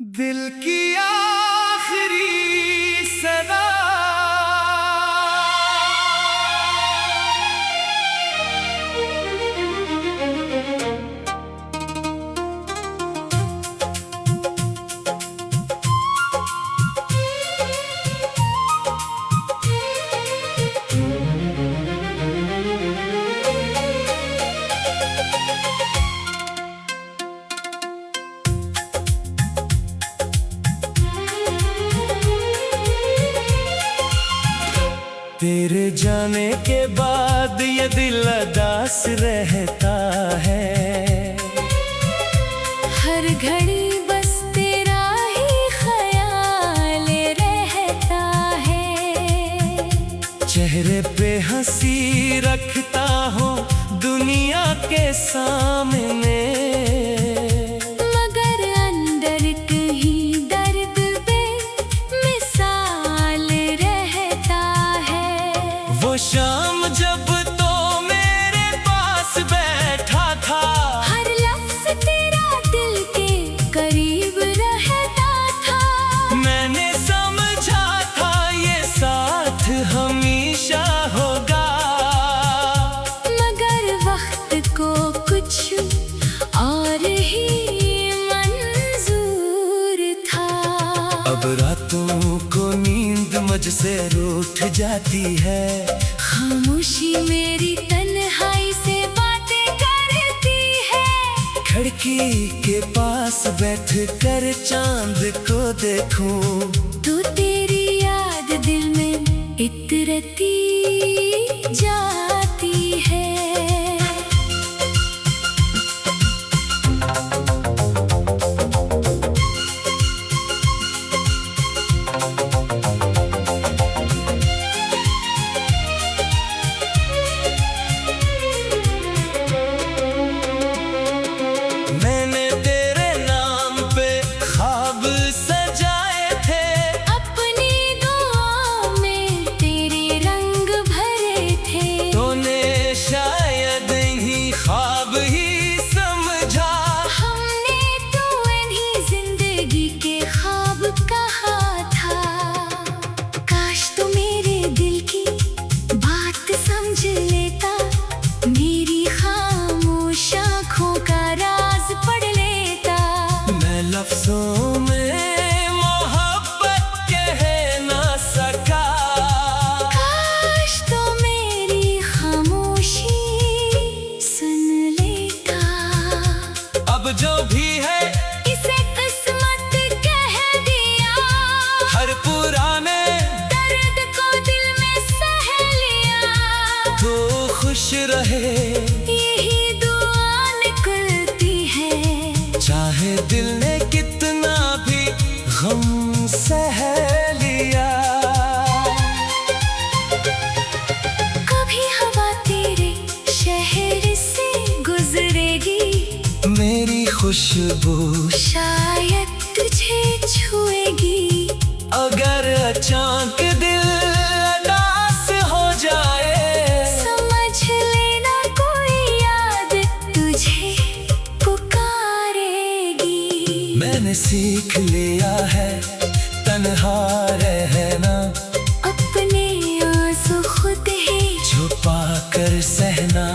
दिल की आखिरी सदा तेरे जाने के बाद ये दिल उदास रहता है। हर घड़ी बस तेरा ही ख्याल रहता है। चेहरे पे हंसी रखता हूँ दुनिया के सामने, मगर अंदर कहीं दर्द बेमिसाल रहता है। वो शाम जब तो मेरे पास बैठा था, हर लफ्ज़ तेरा दिल के करीब रहता था। मैंने समझा था ये साथ हमेशा होगा, मगर वक्त को कुछ और ही मंजूर था। अब रातों को नींद मुझसे रूठ जाती है। खामोशी मेरी तन्हाई से बातें करती है। खिड़की के पास बैठ कर चांद को देखूं, तो तेरी याद दिल में इतरती जाती है। मैंने तेरे नाम पे ख्वाब सजाए थे, अपनी दुआओं में तेरे रंग भरे थे। तूने शायद इन्हीं ख्वाब ही समझा। हमने तो इन्हीं जिंदगी के ख्वाब कहा था। काश तो मेरे दिल की बात समझ लेता, मेरी खामोश आँखों का राज पढ़ लेता। मैं लफ्जों में मोहब्बत कह ना सका, काश तो मेरी खामोशी सुन लेता। अब जो भी है इसे किस्मत कह दिया, हर पुराने दर्द को दिल में सह लिया। तो खुश रहे यही दुआ निकलती है। चाहे दिल ने कितना भी गम सह लिया। कभी हवा तेरे शहर से गुजरेगी, मेरी खुशबू शायद तुझे छुएगी। अगर अचानक दिल उदास हो जाए, समझ लेना कोई याद तुझे पुकारेगी। मैंने सीख लिया है तन्हा रहना, अपने आंसू खुद ही छुपा कर सहना।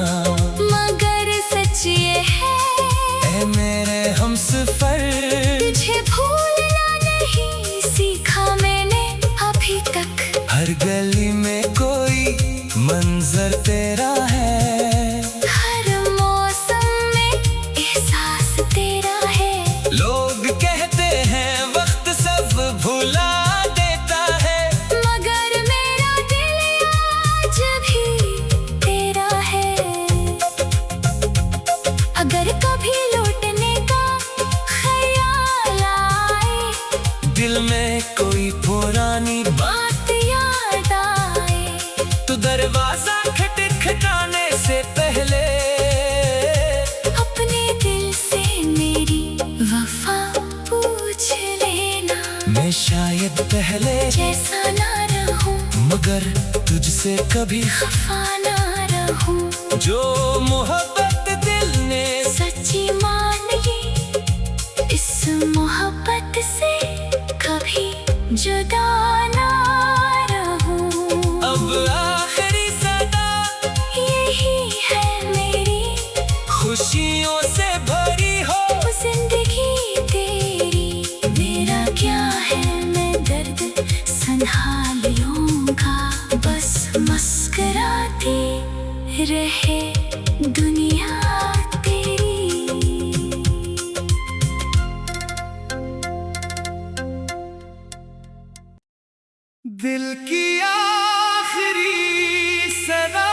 मगर सच ये है, ऐ मेरे हमसफर, तुझे भूलना नहीं सीखा मैंने अभी तक। हर गली में कोई मंजर तेरा है, हर मौसम में एहसास तेरा है। लोग कहते हैं वक्त सब भुला देता है, मगर मेरा दिल आज भी तेरा है। अगर कभी लौटने का ख्याल आए, दिल में कोई पुरानी बात याद आए, तो दरवाजा खटखटाने से पहले अपने दिल से मेरी वफा पूछ लेना। मैं शायद पहले जैसा ना रहूं, मगर तुझसे कभी खफा ना रहूं। जो मोहब्बत दिल ने सच्ची मान ये इस मोहब्बत से जुदा ना रहूं। अब आखिरी सदा यही है मेरी, खुशियों से भरी हो जिंदगी तेरी। मेरा क्या है, मैं दर्द संभाल लूंगा, बस मुस्कुराती रहे दुनिया तेरी। दिल की आखिरी सदा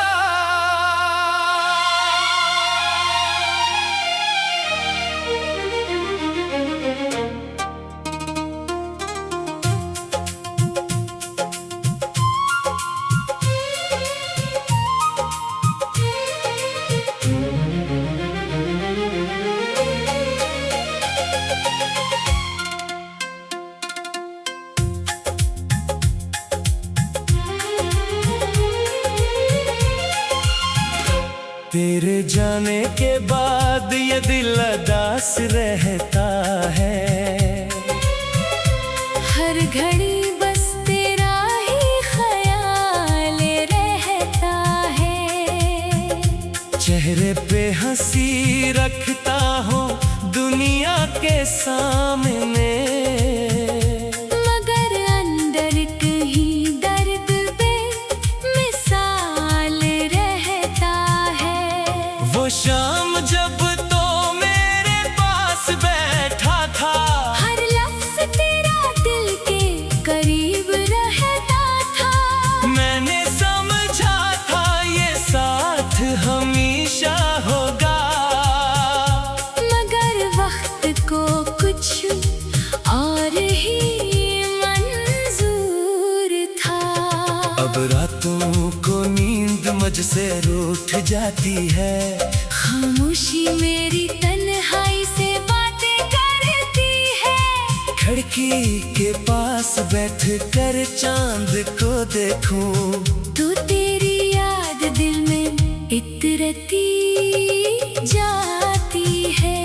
तेरे जाने के बाद ये दिल उदास रहता है। हर घड़ी बस तेरा ही ख्याल रहता है। चेहरे पे हंसी रखता हूँ दुनिया के सामने, मगर अंदर कहीं दर्द बेमिसाल रहता है। वो शाम जब तो मेरे पास बैठा था, हर लफ्ज तेरा दिल के करीब रहता था। मैंने समझा था ये साथ हमेशा होगा, मगर वक्त को कुछ और ही मंजूर था। अब रातों को नींद मुझसे रूठ जाती है। खामोशी मेरी तन्हाई से बातें करती है। खिड़की के पास बैठ कर चांद को देखूं, तो तेरी याद दिल में इतरती जाती है।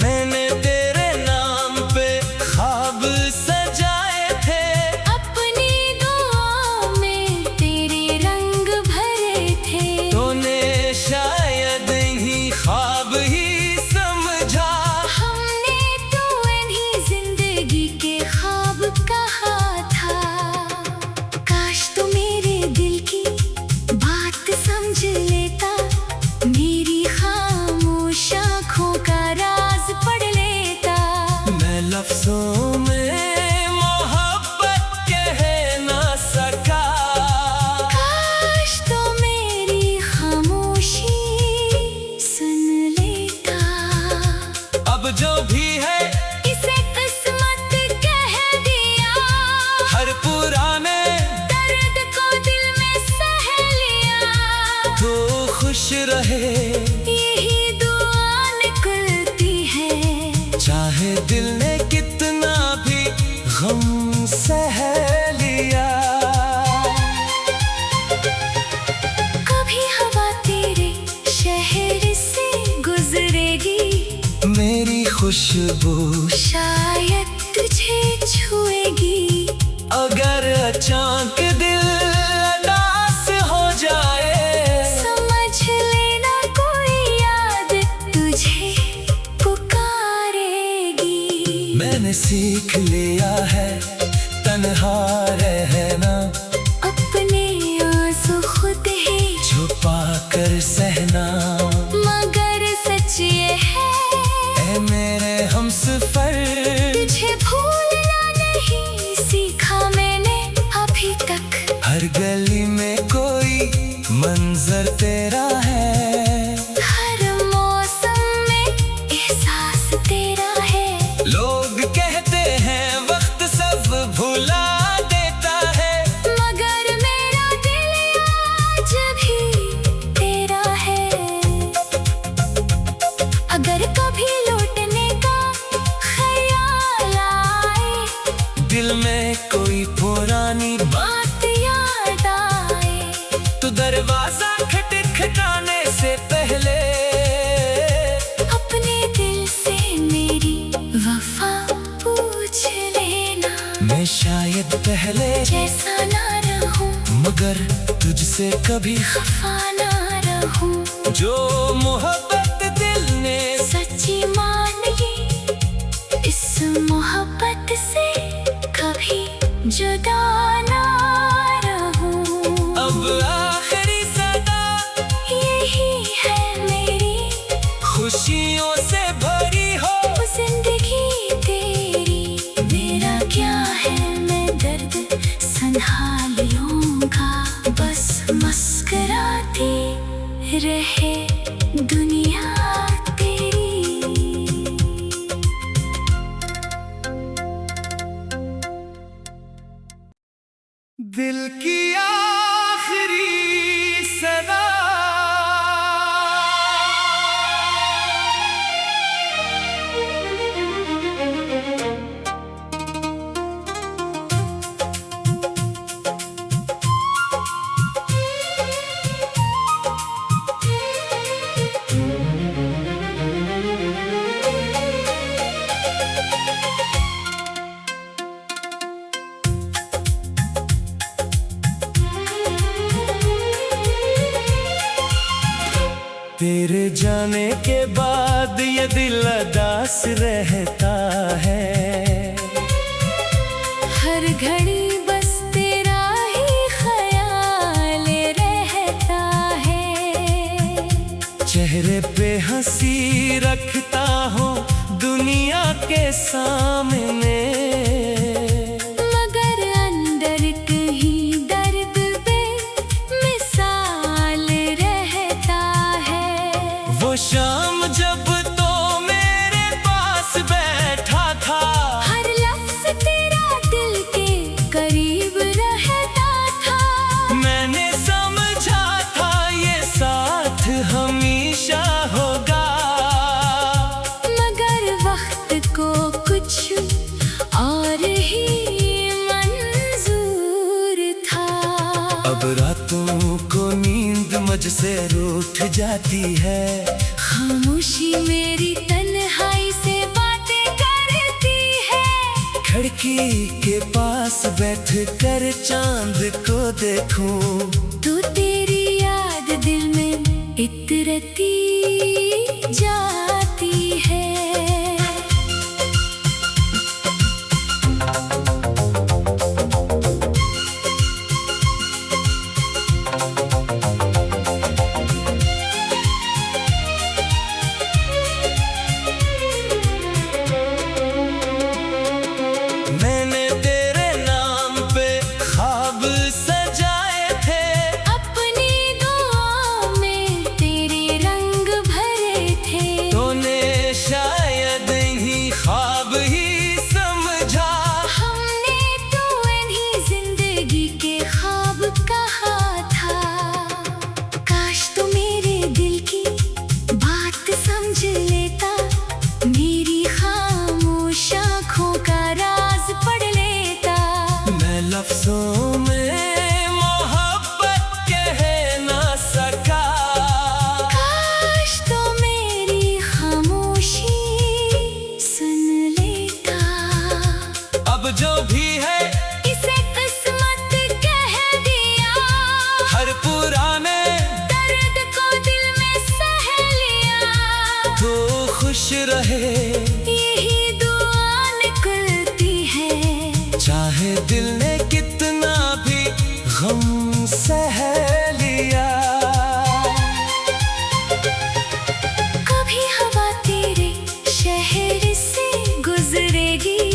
मैंने तेरे नाम पे ख्वाब सजाए थे, अपनी दुआओं में तेरे रंग भरे थे। तूने शायद इन्हीं ख्वाब ही समझा। हमने तो इन्हीं जिंदगी के ख्वाब कहा था। काश तो मेरे दिल की बात समझ लेता, मेरी खामोश आँखों का राज पढ़ लेता। मैं लफ्जों में मोहब्बत कह ना सका, काश तो मेरी खामोशी सुन लेता। अब जो भी है इसे किस्मत कह दिया, हर पुराने दर्द को दिल में सह लिया। तो खुश रहे यही दुआ निकलती है। चाहे दिल ने कितना भी गम सह लिया। कभी हवा तेरे शहर से गुजरेगी, मेरी खुशबू शायद तुझे छुएगी। अगर अचानक दिल उदास हो जाए, समझ लेना कोई याद तुझे पुकारेगी। मैंने सीख लिया है तन्हा रहना, अपने आंसू खुद ही छुपा कर सहना। मगर सच ये है, ऐ मेरे हमसफर, तुझे भूलना नहीं सीखा मैंने अभी तक। हर गली में कोई मंजर तेरा है, हर मौसम में एहसास तेरा है। लोग कहते हैं वक्त सब भुला देता है, मगर मेरा दिल आज भी तेरा है। अगर कभी लौटने का ख्याल दिल में कोई पुरानी बात याद आए तो दरवाजा खटखटाने से पहले अपने दिल से मेरी वफा पूछ लेना। मैं शायद पहले जैसा ना रहूं मगर तुझसे कभी खफा ना रहूं। जो मोहब्बत दिल ने सच्ची मान ली इस मोहब्बत से कभी जुदा ना रहूं। अब आखिरी सदा यही है मेरी खुशियों से भरी हो जिंदगी तेरी। मेरा क्या है मैं दर्द संभाल लूंगा बस मुस्कुराती रहे दुनिया तेरी। दिल की आखिरी सदा तेरे जाने के बाद ये दिल उदास रहता है। हर घड़ी बस तेरा ही ख्याल रहता है। चेहरे पे हंसी रखता हूँ दुनिया के सामने मगर अंदर कहीं दर्द बेमिसाल रहता है। वो शाम जब तो मेरे पास बैठा था हर लफ्ज तेरा दिल के करीब रहता था। मैंने समझा था ये साथ हमेशा होगा मगर वक्त को कुछ और ही मंजूर था। अब रातों को नींद मुझसे रूठ जाती है। खामोशी मेरी तन्हाई से बातें करती है। खिड़की के पास बैठ कर चांद को देखूं तो तेरी याद दिल में इतरती जाती है। मैंने तेरे नाम पे ख्वाब सजाए थे। अपनी दुआओं में तेरे रंग भरे थे। तूने शायद ही ख्वाब ही समझा। हमने तो इन्हीं जिंदगी के ख्वाब कहा था। काश तो मेरे दिल की बात समझ लेता। मेरी खामोश आँखों का राज पढ़ लेता। मैं लफ्जों में मोहब्बत कह ना सका। काश तो मेरी खामोशी सुन लेता। अब जो भी है इसे किस्मत कह दिया। हर पुराने दर्द को दिल में सह लिया। तो खुश रहे यही दुआ निकलती है। चाहे दिल ने कितना भी गम सह लिया। कभी हवा तेरे शहर से गुजरेगी।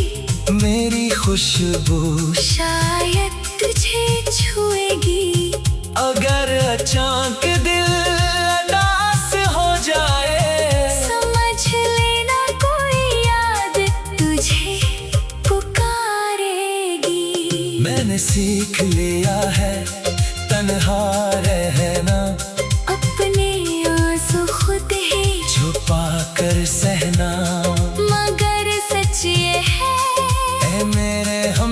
मेरी खुशबू शायद तुझे छुएगी। अगर अचानक दिल उदास हो जाए समझ लेना कोई याद तुझे पुकारेगी। मैंने सीख लिया है तन्हा रहना। अपने आंसू खुद ही छुपा कर सहना। मगर सच ये है ऐ मेरे हम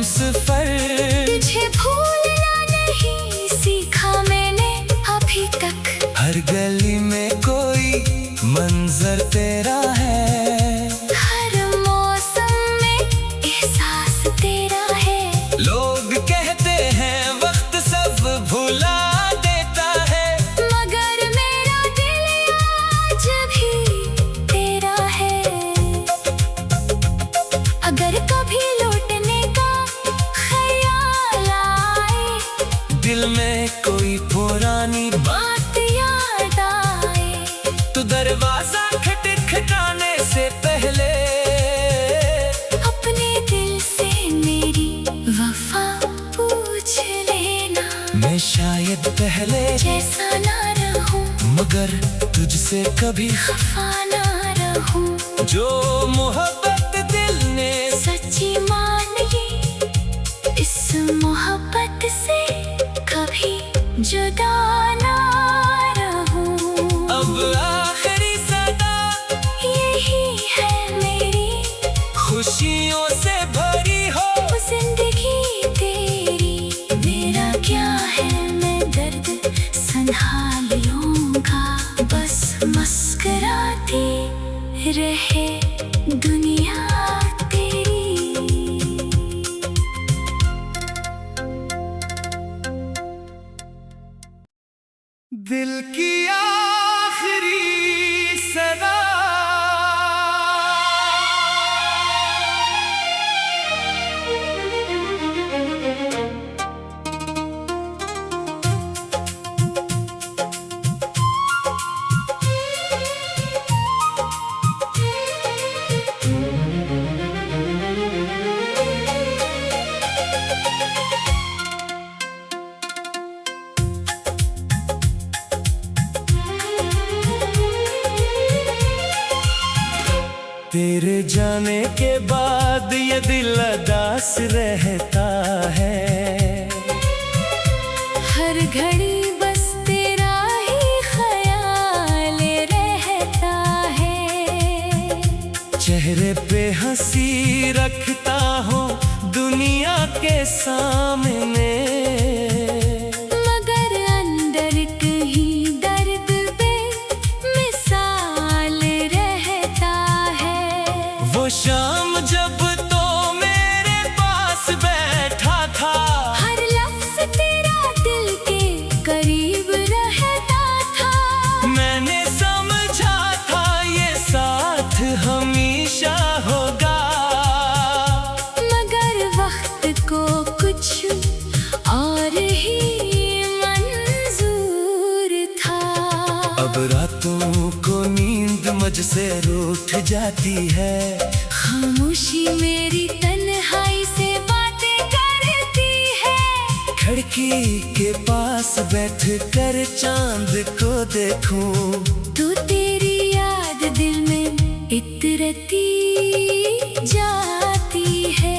तेरा है, हर मौसम में एहसास तेरा है। लोग कहते हैं वक्त सब भुला देता है, मगर मेरा दिल आज भी तेरा है। अगर कभी लौटने का ख्याल आए, दिल में कोई पुरानी बात याद आए, तो दरवाजा खटखटाने से पहले अपने दिल से मेरी वफा पूछ लेना। मैं शायद पहले जैसा ना रहूं, मगर तुझसे कभी खफा ना रहूं। जो मोहब्बत दिल ने सच्ची मान ली, इस मोहब्बत से कभी जुदा ना रहूं। अब आखिरी सदा यही है मेरी, खुशियों से भरी हो जिंदगी तेरी। मेरा क्या है, मैं दर्द संभाल लूंगा, बस मुस्कुराती रहे दुनिया तेरी। दिल की आखिरी सदा। तेरे जाने के बाद ये दिल उदास रहता है, हर घड़ी बस तेरा ही ख्याल रहता है। चेहरे पे हंसी रखता हूँ दुनिया के सामने, मगर अंदर कहीं दर्द बेमिसाल रहता है। वो शाम जब तो मेरे पास बैठा था, हर लफ्ज तेरा दिल के करीब रहता था। मैंने समझा था ये साथ हमेशा होगा, मगर वक्त को कुछ और ही मंजूर था। अब रातों को नींद मुझसे रूठ जाती है, खामोशी मेरी तन्हाई से बातें करती है। खिड़की के पास बैठ कर चांद को देखूं, तो तेरी याद दिल में इतरती जाती है।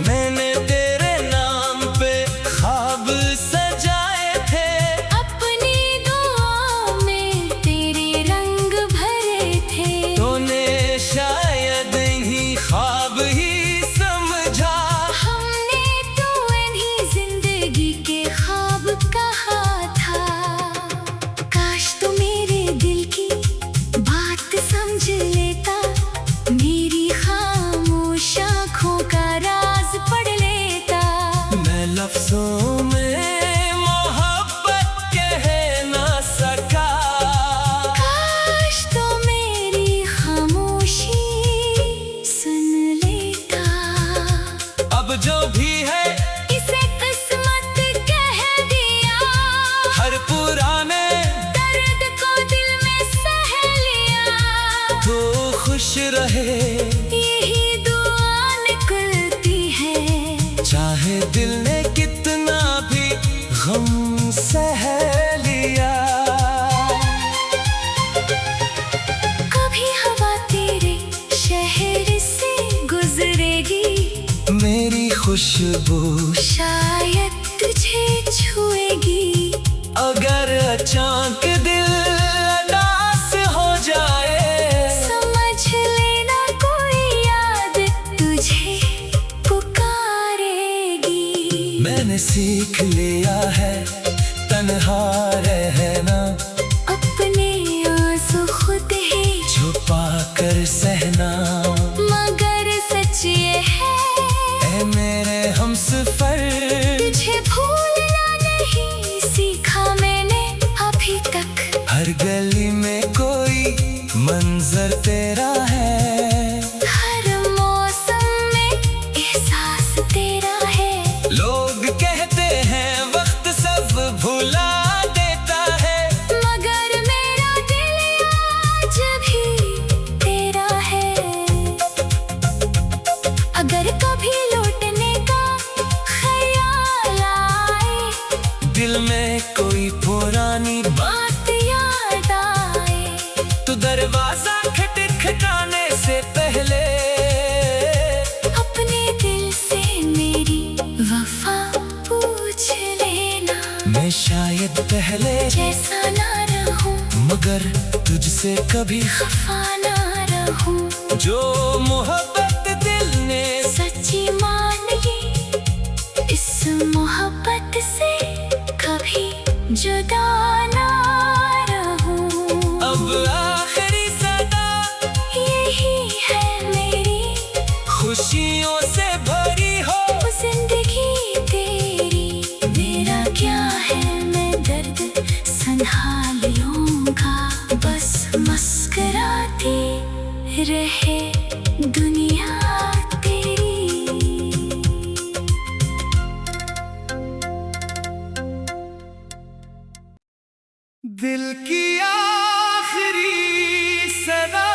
मैंने तेरे नाम पे ख्वाब सजाए थे, अपनी दुआओं में तेरे रंग भरे थे। तूने शायद ही ख्वाब ही समझा, हमने तो इन्हीं जिंदगी के ख्वाब कहा था। काश तो मेरे दिल की बात समझ लेता, मेरी खामोश आँखों का राज पढ़ लेता। मैं लफ्जों में मोहब्बत कह ना सका, काश तो मेरी खामोशी सुन लेता। अब जो भी है इसे किस्मत कह दिया, हर पुराने दर्द को दिल में सह लिया। तो खुश रहे यही दुआ निकलती है, चाहे दिल ने कितना भी गम सह लिया। कभी हवा तेरे शहर से गुजरेगी, मेरी खुशबू शायद तुझे छुएगी। अगर अचानक दिल में कोई मंजर तेरा है, हर मौसम में एहसास तेरा है। लोग कहते हैं वक्त सब भुला देता है, मगर मेरा दिल आज भी तेरा है। अगर कभी लौटने का ख्याल आए, दिल में कोई पुरानी बात याद आए, तो दरवाजा खटखटाने से पहले अपने दिल से मेरी वफा पूछ लेना। मैं शायद पहले जैसा ना रहूं, मगर तुझसे कभी खफा ना रहूं, जो मोहब्बत दिल ने सच्ची मान ली, इस मोहब्बत से कभी जुदा ना रहूं। अब आखिरी सदा यही है मेरी, खुशियों से भरी हो जिंदगी तेरी। मेरा क्या है, मैं दर्द संभाल लूंगा, बस मुस्कुराती रहे दुनिया तेरी। दिल की आखिरी सदा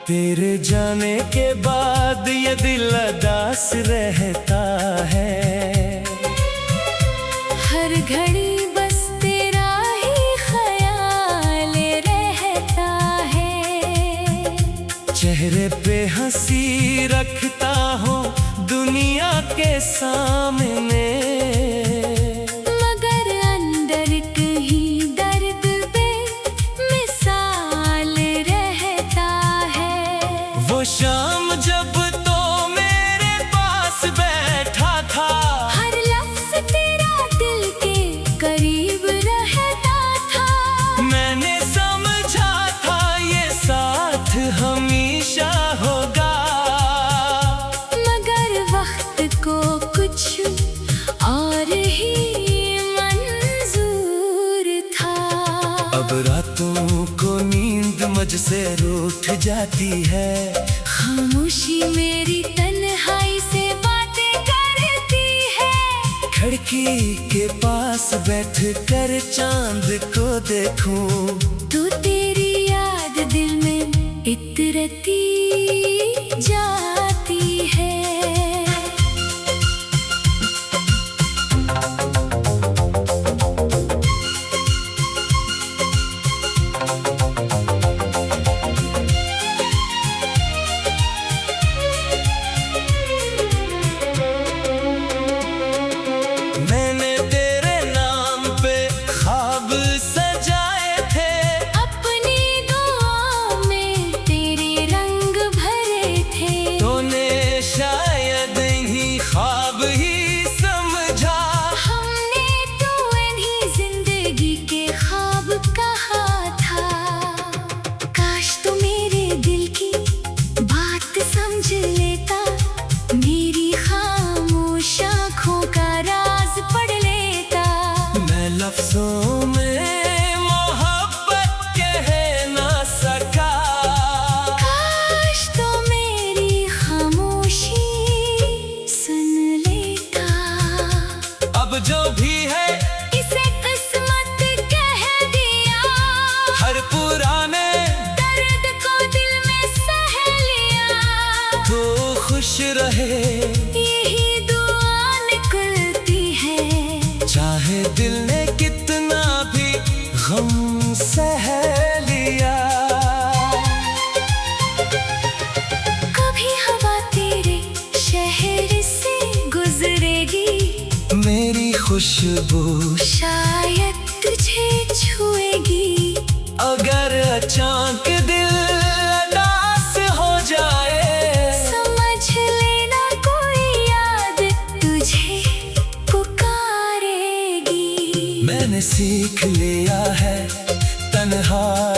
तेरे जाने के बाद ये दिल उदास रहता है, हर घड़ी बस तेरा ही ख्याल रहता है। चेहरे पे हंसी रखता हूँ दुनिया के सामने, मगर अंदर कहीं दर्द बेमिसाल रहता है। वो शाम जब तो मेरे पास बैठा था, हर लफ्ज तेरा दिल के करीब रहता था। मैंने समझा था ये साथ हमेशा होगा, मगर वक्त को कुछ और ही मंजूर था। अब रातों को नींद मुझसे रूठ जाती है, खामोशी मेरी तन्हाई से बातें करती है। खिड़की के पास बैठ कर चांद को देखूं, तो तेरी याद दिल में इतरती जाती है। मैंने तेरे नाम पे ख्वाब सजाए थे, अपनी दुआओं में तेरे रंग भरे थे। तूने शायद इन्हीं ख्वाब ही समझा, हमने तो इन्हीं जिंदगी के ख्वाब कहा था। काश तो मेरे दिल की बात समझ लेता, मेरी खामोश आँखों का राज पढ़ लेता। मैं लफ्जों में मोहब्बत कह ना सका, काश तो मेरी खामोशी सुन लेता। अब जो भी है इसे किस्मत कह दिया, हर पुराने दर्द को दिल में सह लिया। तो खुश रहे यही दुआ निकलती है, चाहे दिल ने कितना भी गम सह लिया। कभी हवा तेरे शहर से गुजरेगी, मेरी खुशबू शायद तुझे छुएगी।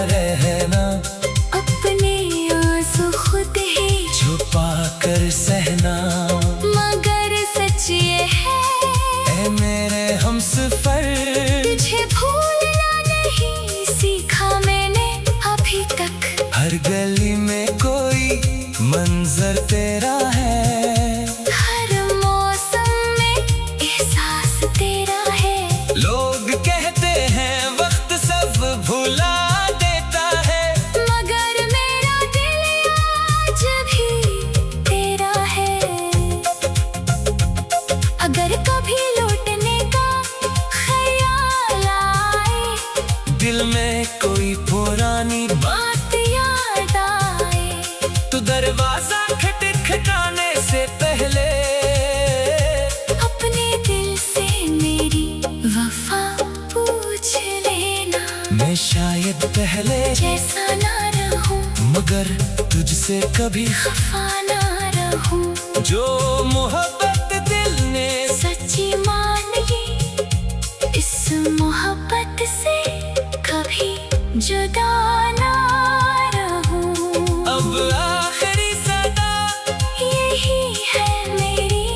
रहना, अपने आंसू खुद ही छुपा कर सहना। मगर सच ये है ऐ मेरे हमसफर, तुझे भूलना नहीं सीखा मैंने अभी तक। हर गली में कोई मंजर तेरा है, हर मौसम में एहसास तेरा है। लोग कहते हैं वक्त सब भुला देता है, मगर मेरा दिल आज भी तेरा है। अगर कभी लौटने का ख्याल आए, दिल में कोई पुरानी बात याद आए, तो दरवाजा खटखटाने से पहले अपने दिल से मेरी वफा पूछ लेना। मैं शायद पहले जैसा ना रहूं, मगर तुझसे कभी खफा ना रहूं। जो मोहब्बत दिल ने सच्ची मान ली, इस मोहब्बत से कभी जुदा ना रहूं। अब आखिरी सदा यही है मेरी,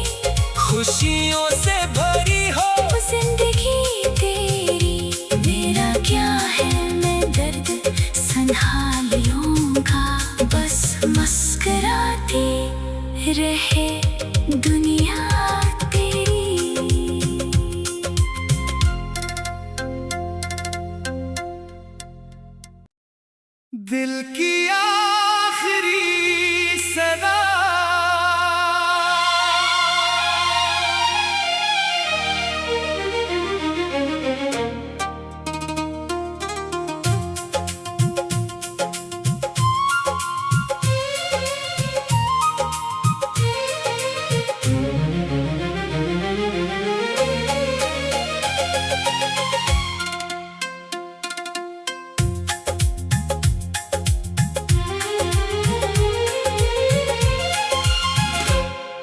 खुशियों से भरी हो जिंदगी तेरी। मेरा क्या है, मैं दर्द संभाल लूंगा, बस मुस्कुराती रहे दुनिया तेरी। दिल की आखिरी सदा।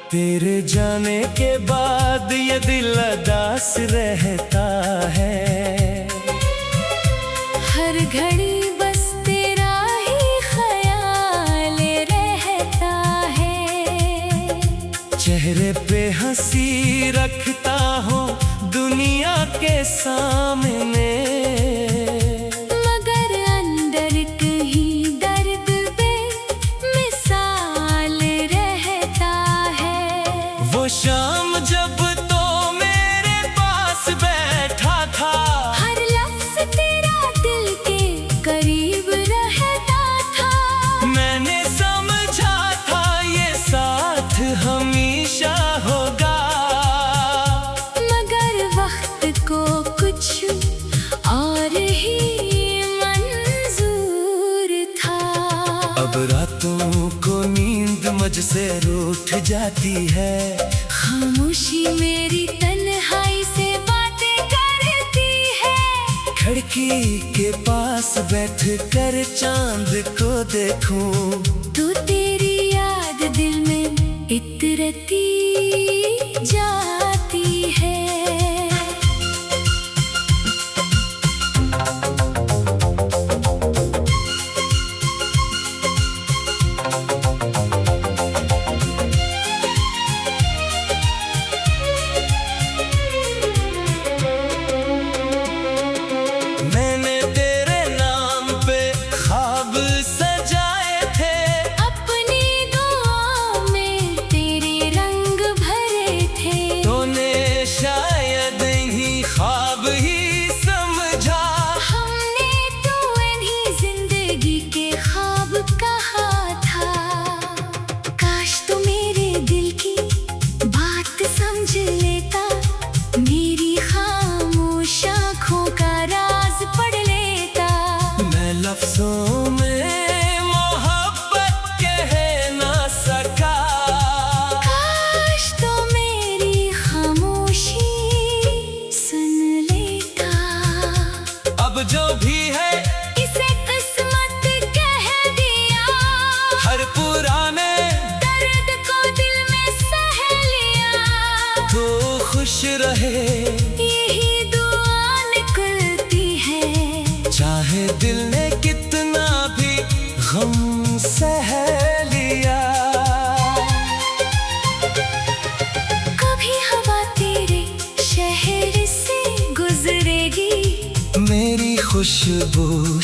तेरे जाने के बाद ये दिल उदास रहता है, हर घड़ी बस तेरा ही ख्याल रहता है। चेहरे पे हंसी रखता हूँ दुनिया के सामने, मगर अंदर कहीं दर्द बेमिसाल रहता है। वो शाम जब तो मेरे पास बैठा था, हर लफ्ज तेरा दिल के करीब रहता था। मैंने समझा था ये साथ हमेशा होगा, मगर वक्त को कुछ और ही मंजूर था। अब रातों को नींद मुझसे रूठ जाती है, खामोशी मेरी तन्हाई से बातें करती है। खिड़की के पास बैठ कर चांद को देखूं, तो तेरी याद दिल में इतरती जाती है। मैंने तेरे नाम पे ख्वाब सजाए थे, अपनी दुआओं में तेरे रंग भरे थे। तूने शायद इन्हीं ख्वाब ही समझा, हमने तो इन्हीं जिंदगी के ख्वाब कहा था। काश तो मेरे दिल की बात समझ लेता, मेरी खामोश आँखों का राज पढ़ लेता। मैं लफ्जों में मोहब्बत कह ना सका, काश तो मेरी खामोशी सुन लेता। अब जो भी है इसे किस्मत कह दिया, हर पुराने दर्द को दिल में सह लिया। तो खुश रहे यही दुआ निकलती है, चाहे दिल ने कितना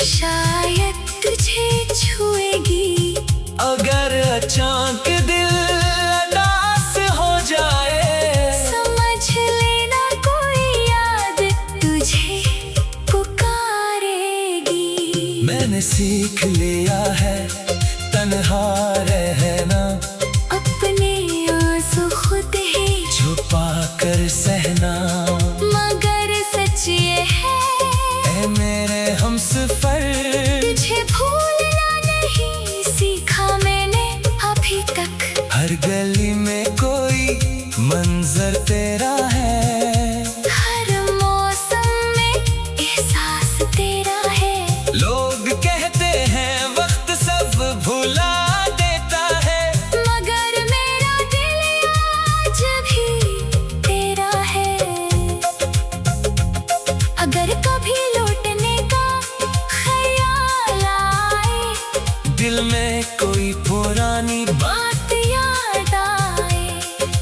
शायद तुझे छुएगी। अगर अचानक दिल उदास हो जाए, समझ लेना कोई याद तुझे पुकारेगी। मैंने सीख लिया है तन्हा रहना, अपने आंसू खुद ही छुपा कर सहना। मगर सच ये है, ऐ मेरे हमसफर, तुझे भूलना नहीं सीखा मैंने अभी तक। हर गली में कोई मंजर तेरा है, हर मौसम में एहसास तेरा है। लोग कहते हैं वक्त सब भुला देता है, मगर मेरा दिल आज भी तेरा है। अगर कभी लौटने का ख्याल आए, दिल में कोई पुरानी बात याद आए,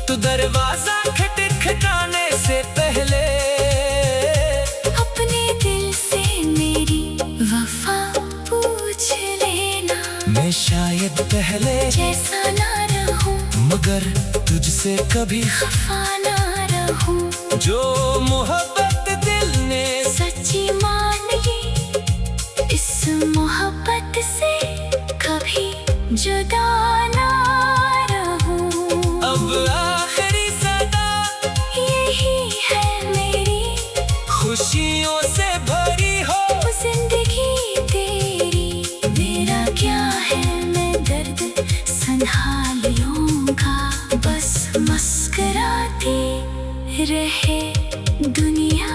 तो दरवाजा खटखटाने से पहले अपने दिल से मेरी वफा पूछ लेना। मैं शायद पहले जैसा ना रहूं, मगर तुझसे कभी खफा ना रहूं। जो मोहब्बत दिल ने सच्ची मान ली, इस मोहब्बत से कभी जुदा ना रहूं। अब आखिरी सदा यही है मेरी, खुशियों से भरी हो जिंदगी तेरी। मेरा क्या है, मैं दर्द संभाल लूंगा, बस मुस्कुराती रहे दुनिया।